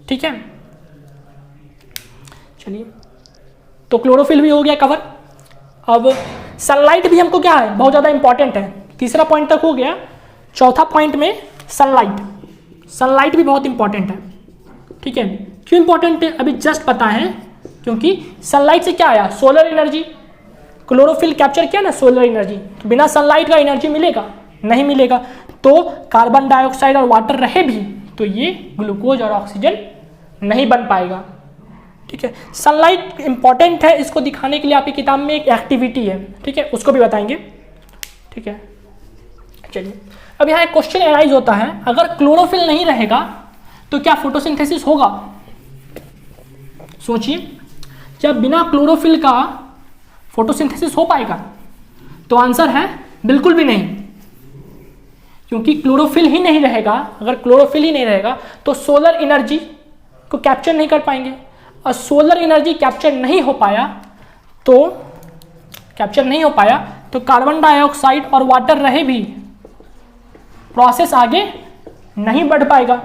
ठीक है। चलिए, तो क्लोरोफिल भी हो गया कवर। अब सनलाइट भी हमको क्या है, बहुत ज़्यादा इंपॉर्टेंट है, तीसरा पॉइंट तक हो गया, चौथा पॉइंट में सनलाइट भी बहुत इंपॉर्टेंट है, ठीक है। क्यों इंपॉर्टेंट है अभी जस्ट पता है, क्योंकि सनलाइट से क्या आया, सोलर एनर्जी, क्लोरोफिल कैप्चर किया ना सोलर एनर्जी, तो बिना सनलाइट का एनर्जी मिलेगा, नहीं मिलेगा। तो कार्बन डाइऑक्साइड और वाटर रहे भी तो ये ग्लूकोज और ऑक्सीजन नहीं बन पाएगा, ठीक है। सनलाइट इंपॉर्टेंट है, इसको दिखाने के लिए आपकी किताब में एक एक्टिविटी है, ठीक है, उसको भी बताएंगे, ठीक है। चलिए, अब यहाँ एक क्वेश्चन एराइज होता है, अगर क्लोरोफिल नहीं रहेगा तो क्या फोटोसिंथेसिस होगा, सोचिए, क्या बिना क्लोरोफिल का फोटोसिंथेसिस हो पाएगा, तो आंसर है बिल्कुल भी नहीं, क्योंकि क्लोरोफिल ही नहीं रहेगा, अगर क्लोरोफिल ही नहीं रहेगा तो सोलर एनर्जी को कैप्चर नहीं कर पाएंगे, और सोलर एनर्जी कैप्चर नहीं हो पाया तो कार्बन डाइऑक्साइड और वाटर रहे भी प्रोसेस आगे नहीं बढ़ पाएगा,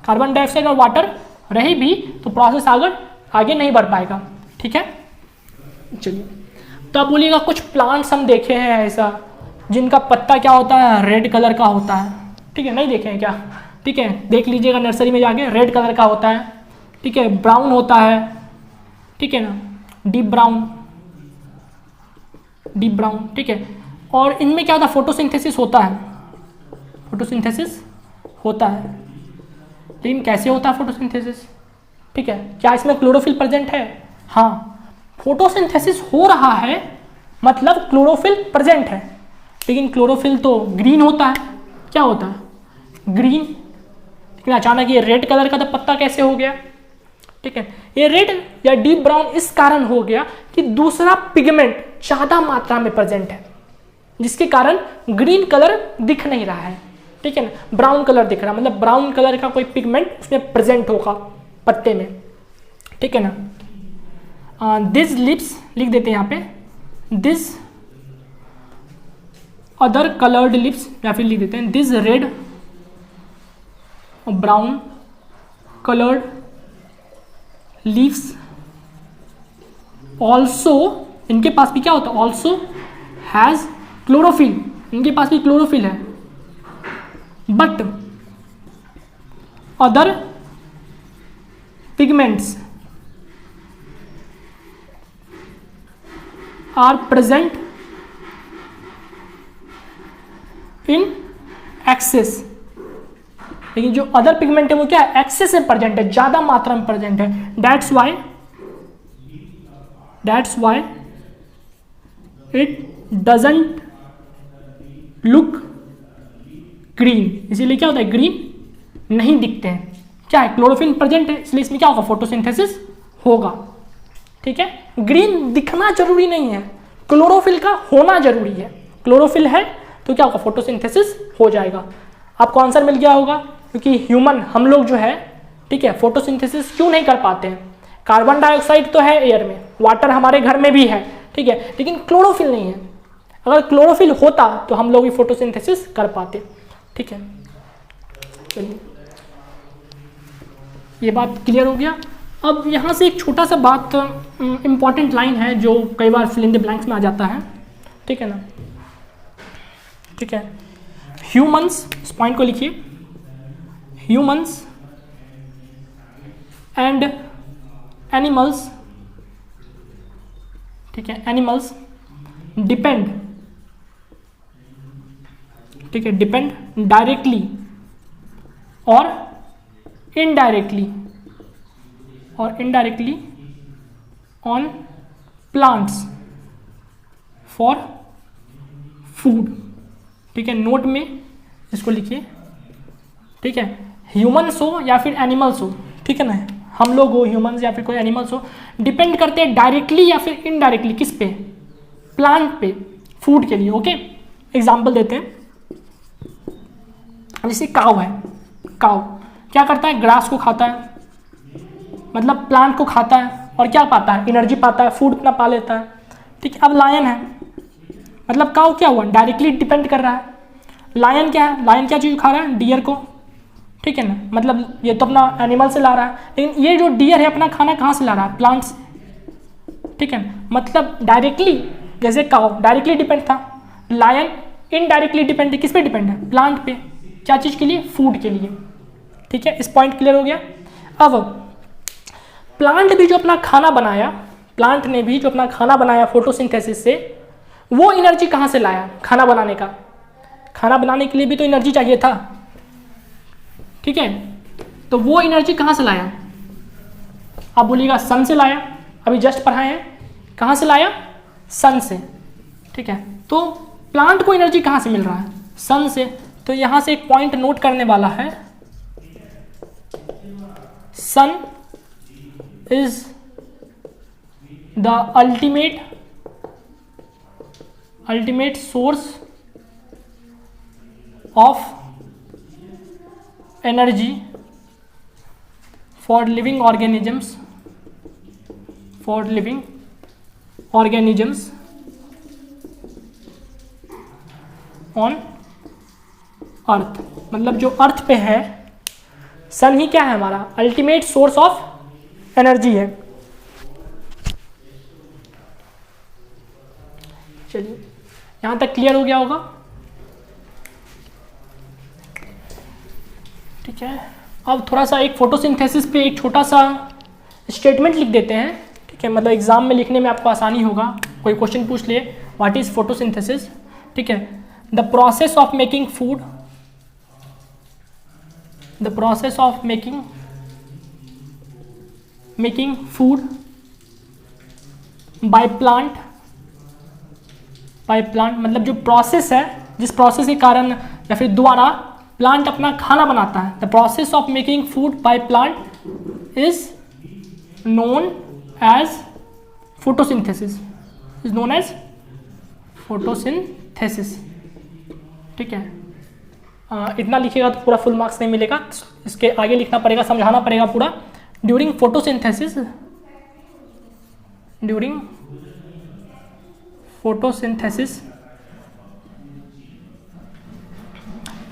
कार्बन डाइऑक्साइड और वाटर रहे भी तो प्रोसेस आगे नहीं बढ़ पाएगा, ठीक है। चलिए, तो आप बोलिएगा कुछ प्लांट्स हम देखे हैं ऐसा जिनका पत्ता क्या होता है, रेड कलर का होता है, ठीक है, नहीं देखे हैं क्या, ठीक है, देख लीजिएगा नर्सरी में जाके, रेड कलर का होता है, ठीक है, ब्राउन होता है, ठीक है ना, डीप ब्राउन, ठीक है। और इनमें क्या होता है, फोटोसिंथेसिस होता है, लेकिन कैसे होता है फोटोसिंथेसिस, ठीक है, क्या इसमें क्लोरोफिल प्रेजेंट है, हाँ, फोटोसिंथेसिस हो रहा है मतलब क्लोरोफिल प्रेजेंट है, लेकिन क्लोरोफिल तो ग्रीन होता है, क्या होता है, ग्रीन, लेकिन अचानक ये रेड कलर का तो पत्ता कैसे हो गया, ठीक है। ये रेड या डीप ब्राउन इस कारण हो गया कि दूसरा पिगमेंट ज्यादा मात्रा में प्रेजेंट है, जिसके कारण ग्रीन कलर दिख नहीं रहा है, ठीक है ना, ब्राउन कलर दिख रहा है, मतलब ब्राउन कलर का कोई पिगमेंट उसमें प्रेजेंट होगा पत्ते में, ठीक है ना। दिस लिप्स लिख देते हैं यहाँ पे, दिस अदर कलर्ड लिप्स, या फिर लिख देते हैं this red brown coloured leaves also, इनके पास भी क्या होता है, ऑल्सो हैज क्लोरोफिल, इनके पास भी क्लोरोफिल है, but other pigments are present in excess. लेकिन जो अदर पिगमेंट है वो क्या है, एक्सेस में प्रेजेंट है, ज्यादा मात्रा में प्रेजेंट है। That's why it doesn't look green. इसीलिए क्या होता है, ग्रीन नहीं दिखते हैं। क्या है, क्लोरोफिल प्रेजेंट है, इसलिए इसमें क्या होगा, फोटोसिंथेसिस होगा। ठीक है, ग्रीन दिखना जरूरी नहीं है, क्लोरोफिल का होना जरूरी है। क्लोरोफिल है तो क्या होगा, फोटोसिंथेसिस हो जाएगा। आपको आंसर मिल गया होगा, क्योंकि ह्यूमन हम लोग जो है, ठीक है, फोटोसिंथेसिस क्यों नहीं कर पाते हैं। कार्बन डाइऑक्साइड तो है एयर में, वाटर हमारे घर में भी है, ठीक है, लेकिन क्लोरोफिल नहीं है। अगर क्लोरोफिल होता तो हम लोग भी फोटोसिंथेसिस कर पाते। ठीक है, चलिए ये बात क्लियर हो गया। अब यहाँ से एक छोटा सा बात, इंपॉर्टेंट लाइन है जो कई बार फिल इन द ब्लैंक्स में आ जाता है। ठीक है ना, ठीक है, ह्यूमंस, इस पॉइंट को लिखिए, ह्यूमंस एंड एनिमल्स, ठीक है, एनिमल्स डिपेंड, ठीक है, डिपेंड डायरेक्टली और indirectly on plants for food. ठीक है, नोट में इसको लिखिए। ठीक है, ह्यूमंस हो या फिर एनिमल्स हो, ठीक है ना, हम लोग हो, ह्यूमंस या फिर कोई एनिमल्स हो, डिपेंड करते हैं डायरेक्टली या फिर इनडायरेक्टली किस पे, प्लांट पे, फूड के लिए। ओके, एग्जाम्पल देते हैं, जैसे काव है, काव क्या करता है, ग्रास को खाता है, मतलब प्लांट को खाता है, और क्या पाता है, एनर्जी पाता है, फूड अपना पा लेता है। ठीक है, अब लायन है, मतलब काव क्या हुआ, डायरेक्टली डिपेंड कर रहा है। लायन क्या है, लायन क्या चीज़ खा रहा है, डियर को, ठीक है ना, मतलब ये तो अपना एनिमल से ला रहा है, लेकिन ये जो डियर है अपना खाना कहाँ से ला रहा है, प्लांट से। ठीक है, मतलब डायरेक्टली, जैसे काव डायरेक्टली डिपेंड था, लायन इनडायरेक्टली डिपेंड है, किस पे डिपेंड है, प्लांट पे। क्या चीज़ के लिए, फूड के लिए। ठीक है, इस पॉइंट क्लियर हो गया। अब प्लांट भी जो अपना खाना बनाया, प्लांट ने भी जो अपना खाना बनाया फोटोसिंथेसिस से, वो एनर्जी कहाँ से लाया, खाना बनाने का, खाना बनाने के लिए भी तो एनर्जी चाहिए था। ठीक है, तो वो एनर्जी कहाँ से लाया, आप बोलिएगा सन से लाया, अभी जस्ट पढ़ाए हैं, कहाँ से लाया, सन से। ठीक है, तो प्लांट को एनर्जी कहाँ से मिल रहा है, सन से। तो यहाँ से एक पॉइंट नोट करने वाला है, sun is the ultimate source of energy for living organisms on earth. मतलब जो अर्थ पे है, सन ही क्या है, हमारा अल्टीमेट सोर्स ऑफ एनर्जी है। चलिए यहां तक क्लियर हो गया होगा। ठीक है, अब थोड़ा सा एक फोटोसिंथेसिस पे एक छोटा सा स्टेटमेंट लिख देते हैं। ठीक है, मतलब एग्जाम में लिखने में आपको आसानी होगा, कोई क्वेश्चन पूछ ले, व्हाट इज फोटोसिंथेसिस। ठीक है, the process of making food, the process of making food by plant मतलब जो प्रोसेस है, जिस प्रोसेस के कारण या फिर द्वारा प्लांट अपना खाना बनाता है, the process of making food by plant is known as photosynthesis, ठीक है, इतना लिखिएगा तो पूरा फुल मार्क्स नहीं मिलेगा, इसके आगे लिखना पड़ेगा, समझाना पड़ेगा पूरा। During photosynthesis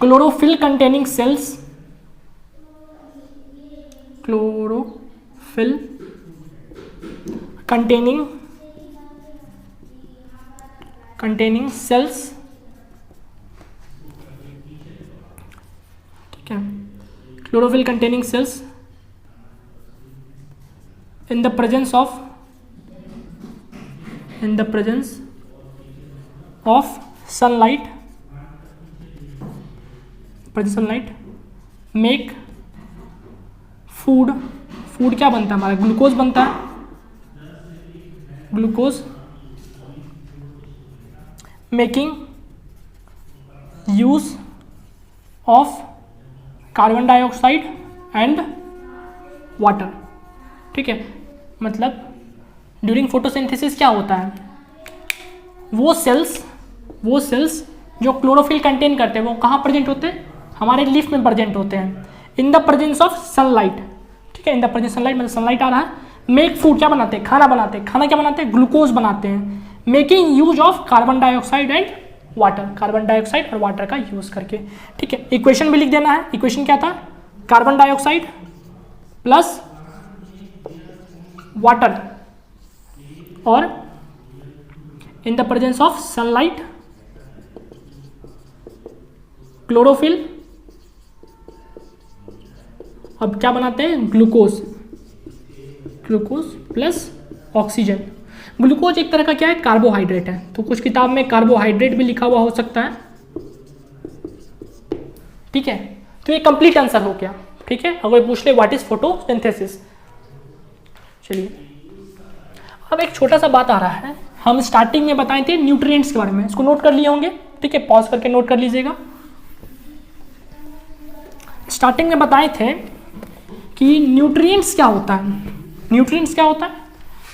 chlorophyll containing chlorophyll containing cells in the presence of sunlight make food क्या बनता है हमारा, ग्लूकोज बनता है, glucose making use of carbon dioxide and water. ठीक है, मतलब ड्यूरिंग फोटोसिंथेसिस क्या होता है, वो सेल्स जो क्लोरोफिल कंटेन करते हैं वो कहाँ प्रेजेंट होते हैं, हमारे लीफ में प्रेजेंट होते हैं, in the presence of sunlight. ठीक है, इन द प्रेजेंस सनलाइट, मतलब सनलाइट आ रहा है, मेक फूड क्या बनाते हैं, खाना बनाते हैं, खाना क्या बनाते हैं, ग्लूकोज बनाते हैं, making use of carbon dioxide and water, carbon dioxide और वाटर का यूज करके। ठीक है, इक्वेशन भी लिख देना है, इक्वेशन क्या था, कार्बन डाइऑक्साइड प्लस वाटर और in the presence of sunlight chlorophyll, अब क्या बनाते हैं, ग्लूकोज प्लस ऑक्सीजन। ग्लूकोज एक तरह का क्या है, कार्बोहाइड्रेट है, तो कुछ किताब में कार्बोहाइड्रेट भी लिखा हुआ हो सकता है। ठीक है, तो ये कंप्लीट आंसर हो गया। ठीक है, अगर पूछ ले व्हाट इज फोटोसिंथेसिस। चलिए अब एक छोटा सा बात आ रहा है, हम स्टार्टिंग में बताए थे न्यूट्रिएंट्स के बारे में, इसको नोट कर लिए होंगे। ठीक है, पॉज करके नोट कर लीजिएगा। स्टार्टिंग में बताए थे कि न्यूट्रिएंट्स क्या होता है, न्यूट्रिएंट्स क्या होता है,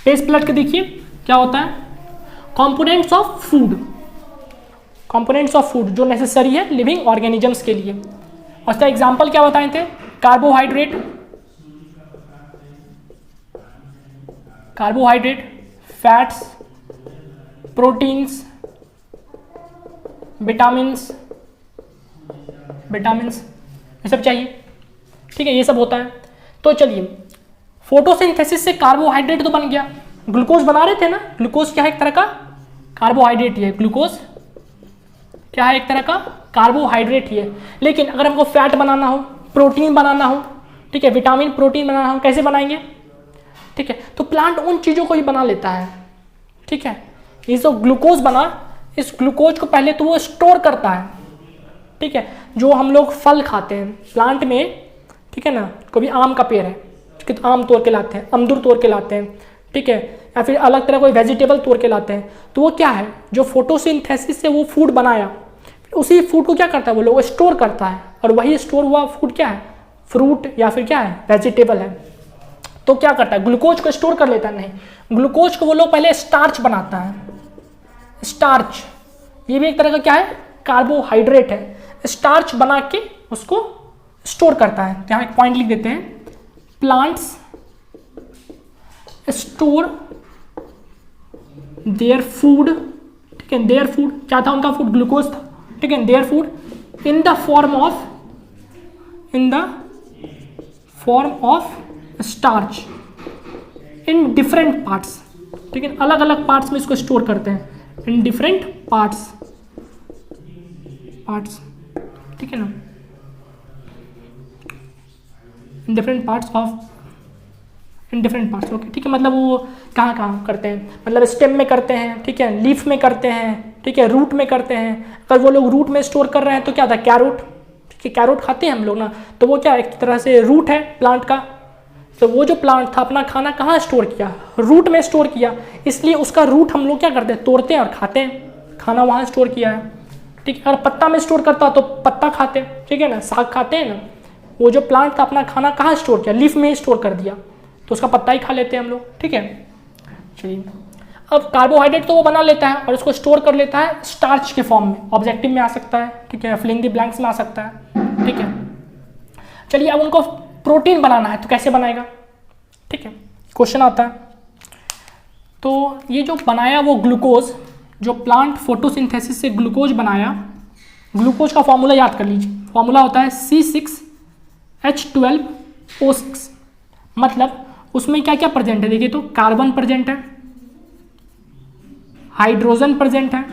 पेज पलट के देखिए क्या होता है, components of food, components of food जो नेसेसरी है लिविंग ऑर्गेनिजम्स के लिए। और उसका एग्जांपल क्या बताए थे, कार्बोहाइड्रेट, फैट्स, प्रोटीन्स, विटामिन्स ये सब चाहिए। ठीक है, ये सब होता है। तो चलिए, फोटोसिंथेसिस से कार्बोहाइड्रेट तो बन गया, ग्लूकोज बना रहे थे ना, ग्लूकोज क्या है, एक तरह का कार्बोहाइड्रेट ही है, ग्लूकोज क्या है, एक तरह का कार्बोहाइड्रेट ही है। लेकिन अगर हमको फैट बनाना हो, प्रोटीन बनाना हो, ठीक है, विटामिन प्रोटीन बनाना हो, कैसे बनाएंगे। ठीक है, तो प्लांट उन चीज़ों को ही बना लेता है। ठीक है, ये जो ग्लूकोज बना, इस ग्लूकोज को पहले तो वो स्टोर करता है। ठीक है, जो हम लोग फल खाते हैं प्लांट में, ठीक है ना, कभी आम का पेड़ है, ठीक है, तो आम तोड़ के लाते हैं, अमरूद तोड़ के लाते हैं, ठीक है, या फिर अलग तरह कोई वेजिटेबल तोड़ के लाते हैं, तो वो क्या है, जो फोटोसिंथेसिस से वो फूड बनाया, उसी फूड को क्या करता है, वो लोग स्टोर करता है, और वही स्टोर हुआ फूड क्या है, फ्रूट या फिर क्या है, वेजिटेबल है। तो क्या करता है, ग्लूकोज को स्टोर कर लेता है, नहीं, ग्लूकोज को वो लोग पहले स्टार्च बनाता है, स्टार्च, ये भी एक तरह का क्या है, कार्बोहाइड्रेट है, स्टार्च बना के उसको स्टोर करता है। यहाँ एक पॉइंट लिख देते हैं, प्लांट्स स्टोर देयर फूड, ठीक है, देयर फूड क्या था, उनका फूड ग्लूकोज था, ठीक है, their food in the form of starch in different parts. ठीक है, अलग अलग पार्ट्स में इसको स्टोर करते हैं, इन डिफरेंट पार्ट्स, ठीक है ना, इन डिफरेंट पार्ट्स, ओके। ठीक है, मतलब वो कहाँ कहाँ करते हैं, मतलब स्टेम में करते हैं, ठीक है, लीफ में करते हैं, ठीक है, रूट में करते हैं। अगर वो लोग रूट में स्टोर कर रहे हैं तो क्या था, कैरोट, ठीक है, कैरोट खाते हैं हम लोग ना, तो वो क्या एक तरह से रूट है प्लांट का, तो वो जो प्लांट था अपना खाना कहाँ स्टोर किया, रूट में स्टोर किया, इसलिए उसका रूट हम लोग क्या करते हैं, तोड़ते हैं और खाते हैं, खाना वहाँ स्टोर किया है। ठीक है, अगर पत्ता में स्टोर करता तो पत्ता खाते हैं, ठीक है ना, साग खाते हैं ना, वो जो प्लांट था अपना खाना कहाँ स्टोर किया, लीफ में स्टोर कर दिया, तो उसका पत्ता ही खा लेते हैं हम लोग। ठीक है, चलिए, अब कार्बोहाइड्रेट तो वो बना लेता है और उसको स्टोर कर लेता है स्टार्च के फॉर्म में, ऑब्जेक्टिव में आ सकता है, ठीक है, फिल इन द ब्लैंक्स में आ सकता है। ठीक है, चलिए, अब उनको प्रोटीन बनाना है तो कैसे बनाएगा। ठीक है, क्वेश्चन आता है, तो ये जो बनाया वो ग्लूकोज, जो प्लांट फोटोसिंथेसिस से ग्लूकोज बनाया, ग्लूकोज का फॉर्मूला याद कर लीजिए, फॉर्मूला होता है C6H12O6, मतलब उसमें क्या क्या प्रेजेंट है, देखिए तो कार्बन प्रेजेंट है, हाइड्रोजन प्रेजेंट है,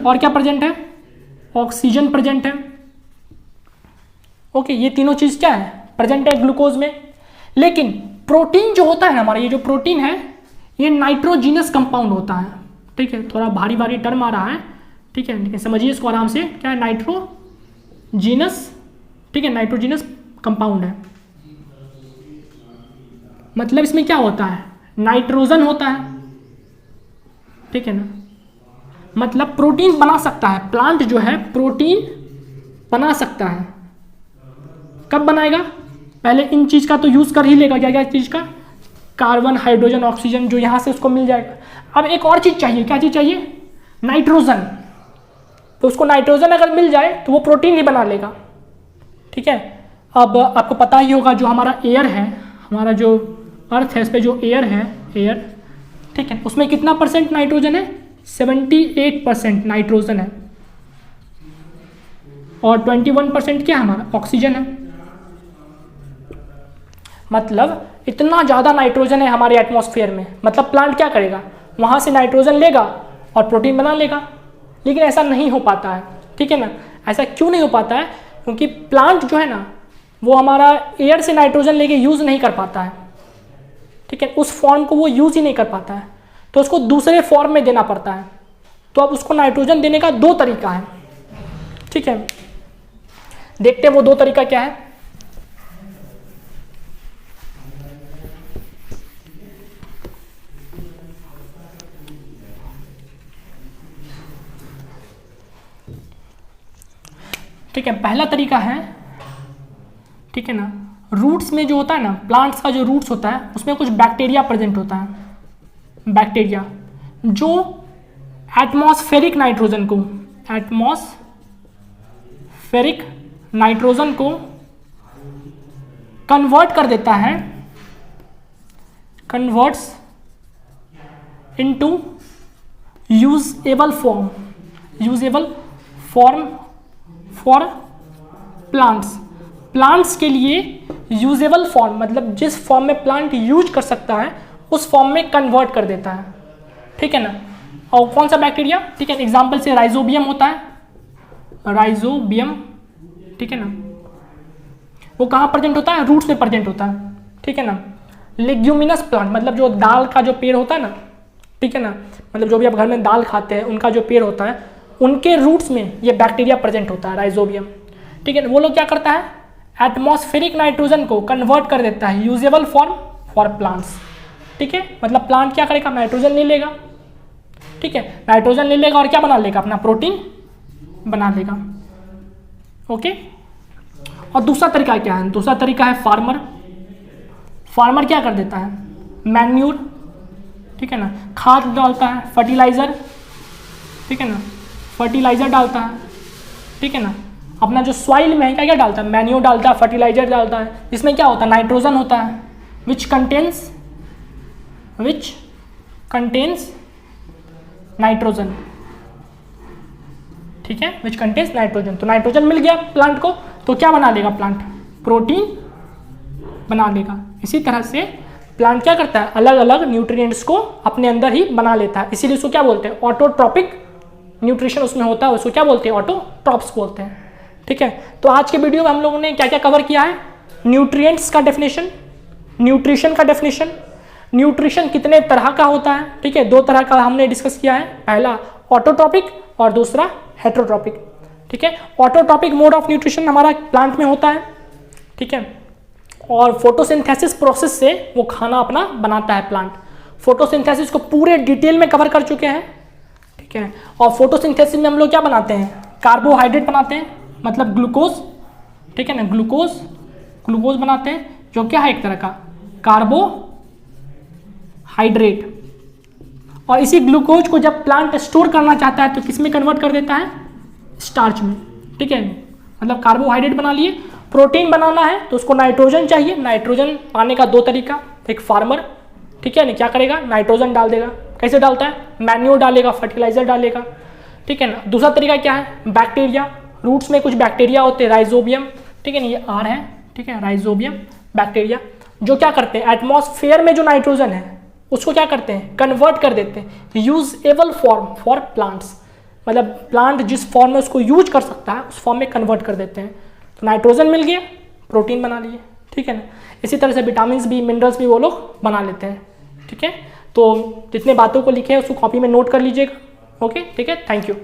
और क्या प्रेजेंट है, ऑक्सीजन प्रेजेंट है, ओके, ये तीनों चीज़ क्या है, प्रेजेंट है ग्लूकोज में। लेकिन प्रोटीन जो होता है हमारा, ये जो प्रोटीन है ये नाइट्रोजीनस कंपाउंड होता है, ठीक है। थोड़ा भारी भारी टर्म आ रहा है, ठीक है, लेकिन समझिए इसको आराम से, क्या है नाइट्रोजीनस, ठीक है, नाइट्रोजीनस कंपाउंड है। मतलब इसमें क्या होता है, नाइट्रोजन होता है, ठीक है ना। मतलब प्रोटीन बना सकता है, प्लांट जो है प्रोटीन बना सकता है। कब बनाएगा, पहले इन चीज़ का तो यूज़ कर ही लेगा, क्या क्या चीज़ का, कार्बन, हाइड्रोजन, ऑक्सीजन, जो यहाँ से उसको मिल जाएगा। अब एक और चीज़ चाहिए, क्या चीज़ चाहिए, नाइट्रोजन। तो उसको नाइट्रोजन अगर मिल जाए तो वो प्रोटीन ही बना लेगा, ठीक है। अब आपको पता ही होगा जो हमारा एयर है, हमारा जो अर्थ है, इस पर जो एयर है, एयर, ठीक है, उसमें कितना परसेंट नाइट्रोजन है, 78% नाइट्रोजन है, और 21% क्या है हमारा, ऑक्सीजन है। मतलब इतना ज़्यादा नाइट्रोजन है हमारे एटमॉस्फेयर में। मतलब प्लांट क्या करेगा, वहाँ से नाइट्रोजन लेगा और प्रोटीन बना लेगा। लेकिन ऐसा नहीं हो पाता है, ठीक है ना। ऐसा क्यों नहीं हो पाता है, क्योंकि प्लांट जो है ना वो हमारा एयर से नाइट्रोजन लेके यूज़ नहीं कर पाता है, ठीक है, उस फॉर्म को वो यूज़ ही नहीं कर पाता है, तो उसको दूसरे फॉर्म में देना पड़ता है। तो अब उसको नाइट्रोजन देने का दो तरीका है, ठीक है। देखते हैं वो दो तरीका क्या है। ठीक है, पहला तरीका है, ठीक है ना, रूट्स में जो होता है ना, प्लांट्स का जो रूट्स होता है उसमें कुछ बैक्टीरिया प्रेजेंट होता है। बैक्टीरिया जो एटमॉस्फेरिक नाइट्रोजन को, एटमॉस्फेरिक नाइट्रोजन को कन्वर्ट कर देता है, converts into usable form, usable form for plants. Plants के लिए यूजेबल फॉर्म, मतलब जिस फॉर्म में प्लांट यूज कर सकता है उस फॉर्म में कन्वर्ट कर देता है, ठीक है ना। और कौन सा बैक्टीरिया, ठीक है, एग्जाम्पल से राइजोबियम होता है, राइजोबियम, ठीक है ना। वो कहाँ प्रेजेंट होता है, रूट्स में प्रेजेंट होता है, ठीक है ना। लेग्यूमिनस प्लांट, मतलब जो दाल का जो पेड़ होता है ना, ठीक है ना, मतलब जो भी आप घर में दाल खाते हैं उनका जो पेड़ होता है उनके रूट्स में ये बैक्टीरिया प्रेजेंट होता है, राइजोबियम, ठीक है। वो लोग क्या करता है, एटमॉस्फेरिक नाइट्रोजन को कन्वर्ट कर देता है यूजेबल फॉर्म फॉर प्लांट्स, ठीक है। मतलब प्लांट क्या करेगा, नाइट्रोजन ले लेगा, ठीक है, नाइट्रोजन ले लेगा और क्या बना लेगा, अपना प्रोटीन बना लेगा, ओके। और दूसरा तरीका क्या है, दूसरा तरीका है फार्मर। फार्मर क्या कर देता है, मैन्यूर, ठीक है ना, खाद डालता है, फर्टिलाइजर, ठीक है ना, फर्टिलाइजर डालता है, ठीक है ना। अपना जो सॉइल में है क्या क्या डालता है, मैन्यूर डालता है, फर्टिलाइजर डालता है, जिसमें क्या होता है, नाइट्रोजन होता है, विच कंटेन्स नाइट्रोजन, ठीक है, विच कंटेन्स नाइट्रोजन। तो नाइट्रोजन मिल गया प्लांट को, तो क्या बना लेगा प्लांट, प्रोटीन बना लेगा। इसी तरह से प्लांट क्या करता है, अलग अलग न्यूट्रिएंट्स को अपने अंदर ही बना लेता है, इसीलिए उसको क्या बोलते हैं, ऑटोट्रॉपिक न्यूट्रिशन उसमें होता है, उसको क्या बोलते हैं, ऑटोट्रॉप्स बोलते हैं, ठीक है। तो आज के वीडियो में हम लोगों ने क्या क्या कवर किया है, न्यूट्रिएंट्स का डेफिनेशन, न्यूट्रिशन का डेफिनेशन, न्यूट्रिशन कितने तरह का होता है, ठीक है, दो तरह का हमने डिस्कस किया है, पहला ऑटोट्रॉपिक और दूसरा हेटेरोट्रॉपिक, ठीक है। ऑटोट्रॉपिक मोड ऑफ न्यूट्रिशन हमारा प्लांट में होता है, ठीक है, और फोटोसिंथेसिस प्रोसेस से वो खाना अपना बनाता है प्लांट। फोटोसिंथेसिस को पूरे डिटेल में कवर कर चुके हैं, ठीक है। और फोटोसिंथेसिस में हम लोग क्या बनाते हैं, कार्बोहाइड्रेट बनाते हैं, मतलब ग्लूकोज, ठीक है ना, ग्लूकोज बनाते हैं, जो क्या है एक तरह का कार्बोहाइड्रेट। और इसी ग्लूकोज को जब प्लांट स्टोर करना चाहता है तो किस में कन्वर्ट कर देता है, स्टार्च में, ठीक है। मतलब कार्बोहाइड्रेट बना लिए, प्रोटीन बनाना है तो उसको नाइट्रोजन चाहिए। नाइट्रोजन पाने का दो तरीका, एक फार्मर, ठीक है ना, क्या करेगा, नाइट्रोजन डाल देगा। कैसे डालता है, मैन्यूर डालेगा, फर्टिलाइजर डालेगा, ठीक है ना। दूसरा तरीका क्या है, बैक्टीरिया, रूट्स में कुछ बैक्टीरिया होते हैं, राइजोबियम, ठीक है ना, ये आर है, ठीक है, राइजोबियम बैक्टीरिया, जो क्या करते हैं, एटमॉस्फेयर में जो नाइट्रोजन है उसको क्या करते हैं, कन्वर्ट कर देते हैं यूजेबल फॉर्म फॉर प्लांट्स। मतलब प्लांट जिस फॉर्म में उसको यूज कर सकता है उस फॉर्म में कन्वर्ट कर देते हैं। तो नाइट्रोजन मिल गया, प्रोटीन बना लिए, ठीक है ना। इसी तरह से विटामिन भी, मिनरल्स भी वो लोग बना लेते हैं, ठीक है। तो जितने बातों को लिखे हैं उसको कॉपी में नोट कर लीजिएगा, ओके, ठीक है, थैंक यू।